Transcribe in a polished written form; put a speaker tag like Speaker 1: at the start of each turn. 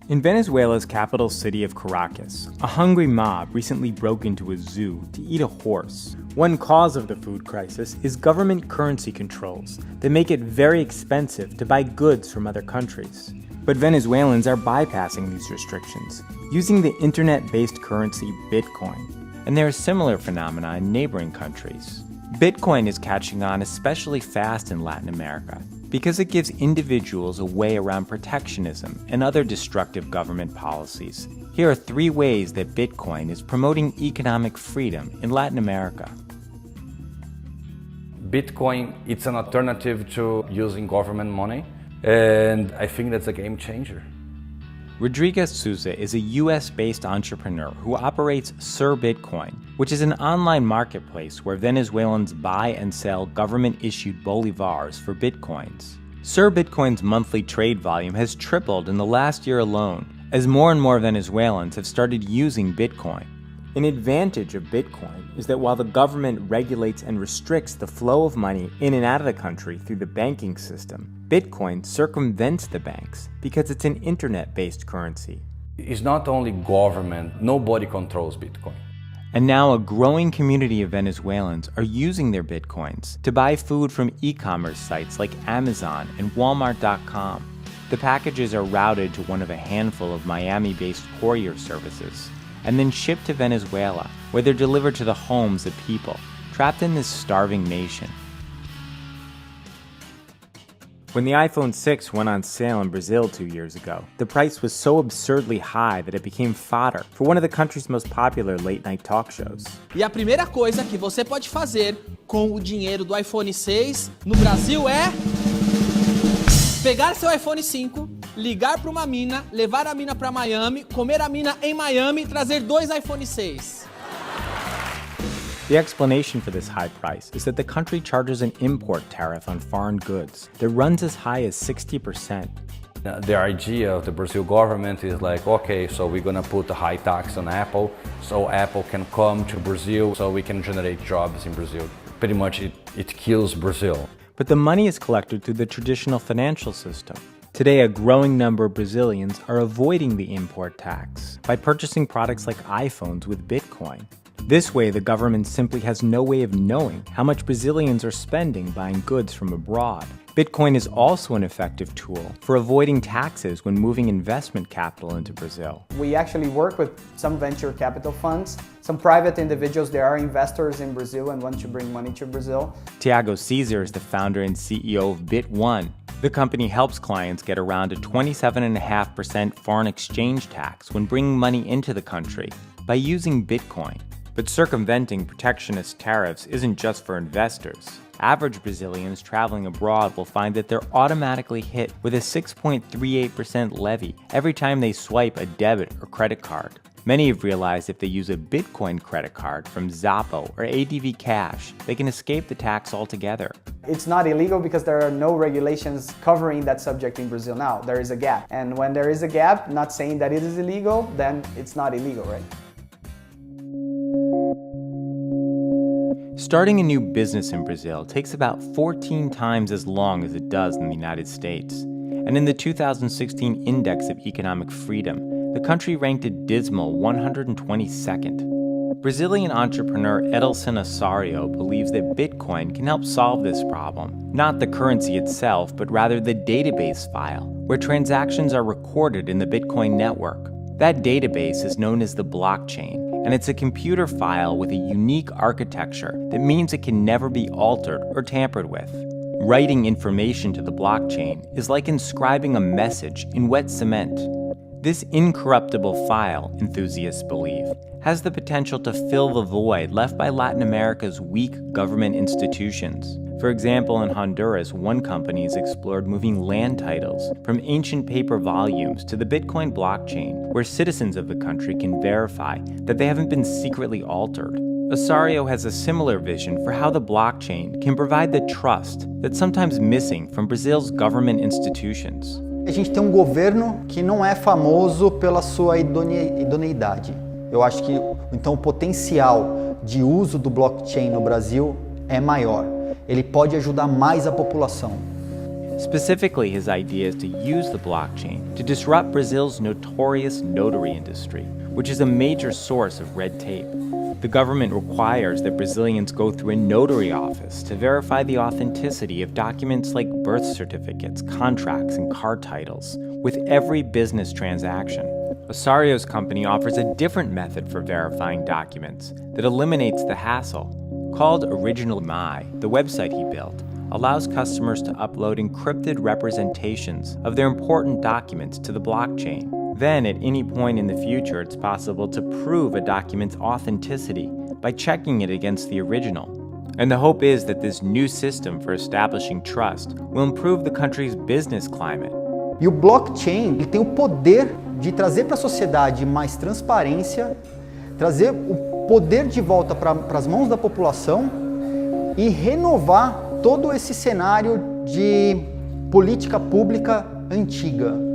Speaker 1: In Venezuela's capital city of Caracas, a hungry mob recently broke into a zoo to eat a horse. One cause of the food crisis is government currency controls that make it very expensive to buy goods from other countries. But Venezuelans are bypassing these restrictions, using the internet-based currency Bitcoin. And there are similar phenomena in neighboring countries. Bitcoin is catching on especially fast in Latin America, because it gives individuals a way around protectionism and other destructive government policies. Here are 3 ways that Bitcoin is promoting economic freedom in Latin America.
Speaker 2: Bitcoin, it's an alternative to using government money, and I think that's a game changer.
Speaker 1: Rodriguez Souza is a US-based entrepreneur who operates Sir Bitcoin, which is an online marketplace where Venezuelans buy and sell government-issued bolivars for bitcoins. Sir Bitcoin's monthly trade volume has tripled in the last year alone, as more and more Venezuelans have started using Bitcoin. An advantage of Bitcoin is that while the government regulates and restricts the flow of money in and out of the country through the banking system, Bitcoin circumvents the banks because it's an internet-based currency.
Speaker 2: It's not only government, nobody controls Bitcoin.
Speaker 1: And now a growing community of Venezuelans are using their Bitcoins to buy food from e-commerce sites like Amazon and Walmart.com. The packages are routed to one of a handful of Miami-based courier services, and then shipped to Venezuela, where they're delivered to the homes of people trapped in this starving nation. When the iPhone 6 went on sale in Brazil 2 years ago, the price was so absurdly high that it became fodder for one of the country's most popular late-night talk shows.
Speaker 3: E a primeira coisa que você pode fazer com o dinheiro do iPhone 6 no Brasil é pegar seu iPhone 5, ligar para uma mina, levar a mina para Miami, comer a mina em Miami e trazer 2 iPhone 6.
Speaker 1: The explanation for this high price is that the country charges an import tariff on foreign goods that runs as high as 60%.
Speaker 2: The idea of the Brazil government is like, okay, so we're gonna put a high tax on Apple, so Apple can come to Brazil, so we can generate jobs in Brazil. Pretty much it kills Brazil.
Speaker 1: But the money is collected through the traditional financial system. Today, a growing number of Brazilians are avoiding the import tax by purchasing products like iPhones with Bitcoin. This way, the government simply has no way of knowing how much Brazilians are spending buying goods from abroad. Bitcoin is also an effective tool for avoiding taxes when moving investment capital into Brazil.
Speaker 4: We actually work with some venture capital funds, some private individuals that are investors in Brazil and want to bring money to Brazil.
Speaker 1: Tiago Caesar is the founder and CEO of Bit1. The company helps clients get around a 27.5% foreign exchange tax when bringing money into the country by using Bitcoin. But circumventing protectionist tariffs isn't just for investors. Average Brazilians traveling abroad will find that they're automatically hit with a 6.38% levy every time they swipe a debit or credit card. Many have realized if they use a Bitcoin credit card from Zappo or ADV Cash, they can escape the tax altogether.
Speaker 4: It's not illegal because there are no regulations covering that subject in Brazil now. There is a gap. And when there is a gap, not saying that it is illegal, then it's not illegal, right?
Speaker 1: Starting a new business in Brazil takes about 14 times as long as it does in the United States. And in the 2016 Index of Economic Freedom, the country ranked a dismal 122nd. Brazilian entrepreneur Edelson Ossario believes that Bitcoin can help solve this problem. Not the currency itself, but rather the database file, where transactions are recorded in the Bitcoin network. That database is known as the blockchain, and it's a computer file with a unique architecture that means it can never be altered or tampered with. Writing information to the blockchain is like inscribing a message in wet cement. This incorruptible file, enthusiasts believe, has the potential to fill the void left by Latin America's weak government institutions. For example, in Honduras, one company has explored moving land titles from ancient paper volumes to the Bitcoin blockchain, where citizens of the country can verify that they haven't been secretly altered. Ossario has a similar vision for how the blockchain can provide the trust that's sometimes missing from Brazil's government institutions.
Speaker 5: A gente tem governo que não é famoso pela sua idoneidade. Eu acho que então o potencial de uso do blockchain no Brasil é maior. Ele pode ajudar mais a população.
Speaker 1: Specifically, his idea is to use the blockchain to disrupt Brazil's notorious notary industry, which is a major source of red tape. The government requires that Brazilians go through a notary office to verify the authenticity of documents like birth certificates, contracts, and car titles with every business transaction. Osario's company offers a different method for verifying documents that eliminates the hassle. Called Original My, the website he built allows customers to upload encrypted representations of their important documents to the blockchain. Then, at any point in the future, it's possible to prove a document's authenticity by checking it against the original. And the hope is that this new system for establishing trust will improve the country's business climate.
Speaker 5: E o blockchain ele tem o poder de trazer para a sociedade mais transparência, trazer o poder de volta para as mãos da população e renovar todo esse cenário de política pública antiga.